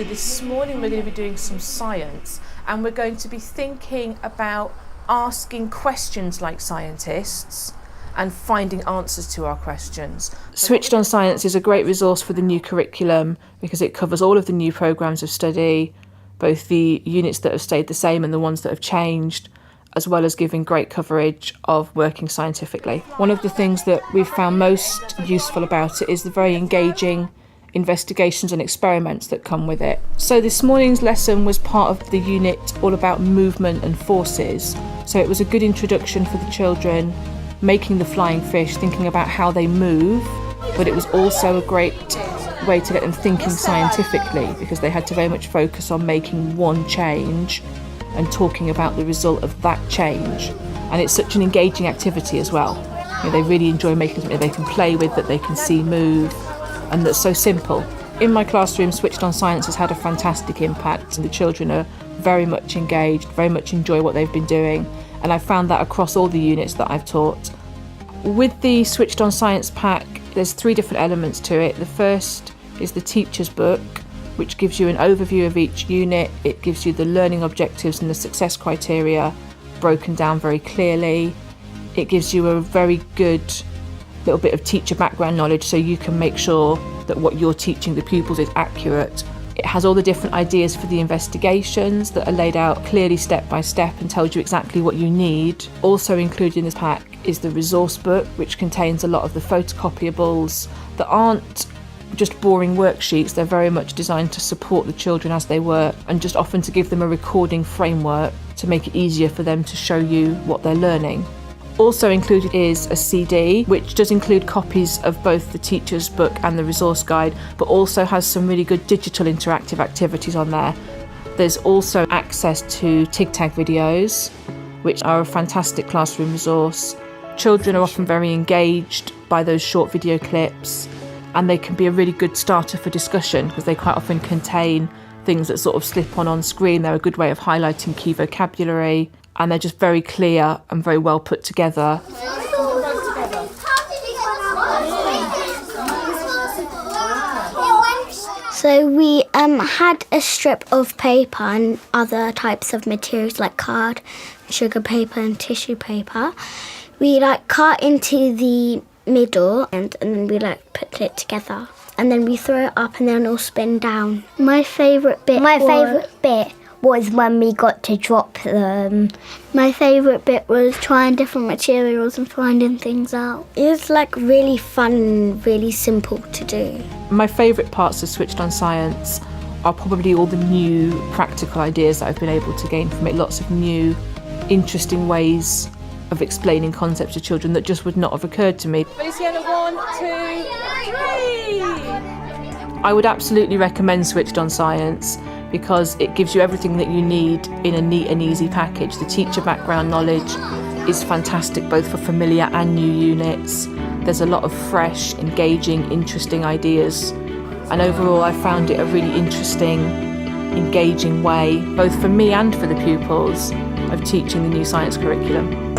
So this morning we're going to be doing some science, and we're going to be thinking about asking questions like scientists and finding answers to our questions. Switched on Science is a great resource for the new curriculum because it covers all of the new programmes of study, both the units that have stayed the same and the ones that have changed, as well as giving great coverage of working scientifically. One of the things that we've found most useful about it is the very engaging investigations and experiments that come with it. So this morning's lesson was part of the unit all about movement and forces. So it was a good introduction for the children, making the flying fish, thinking about how they move, but it was also a great way to get them thinking scientifically because they had to very much focus on making one change and talking about the result of that change. And it's such an engaging activity as well. You know, they really enjoy making something they can play with, that they can see move, and that's so simple. In my classroom, Switched on Science has had a fantastic impact, and the children are very much engaged, very much enjoy what they've been doing, and I've found that across all the units that I've taught. With the Switched on Science pack, there's 3 different elements to it. The first is the teacher's book, which gives you an overview of each unit. It gives you the learning objectives and the success criteria broken down very clearly. It gives you a very good little bit of teacher background knowledge so you can make sure that what you're teaching the pupils is accurate. It has all the different ideas for the investigations that are laid out clearly step by step and tells you exactly what you need. Also included in this pack is the resource book, which contains a lot of the photocopyables that aren't just boring worksheets. They're very much designed to support the children as they work and just often to give them a recording framework to make it easier for them to show you what they're learning. Also included is a CD, which does include copies of both the teacher's book and the resource guide, but also has some really good digital interactive activities on there. There's also access to Tic Tac videos, which are a fantastic classroom resource. Children are often very engaged by those short video clips, and they can be a really good starter for discussion because they quite often contain things that sort of slip on screen. They're a good way of highlighting key vocabulary, and they're just very clear and very well put together. So we had a strip of paper and other types of materials like card, sugar paper and tissue paper. We cut into the middle and then we put it together. And then we throw it up and then it'll spin down. My favourite bit was when we got to drop them. My favourite bit was trying different materials and finding things out. It was really fun and really simple to do. My favourite parts of Switched on Science are probably all the new practical ideas that I've been able to gain from it. Lots of new, interesting ways of explaining concepts to children that just would not have occurred to me. 1, 2, 3! I would absolutely recommend Switched on Science because it gives you everything that you need in a neat and easy package. The teacher background knowledge is fantastic both for familiar and new units. There's a lot of fresh, engaging, interesting ideas, and overall I found it a really interesting, engaging way, both for me and for the pupils, of teaching the new science curriculum.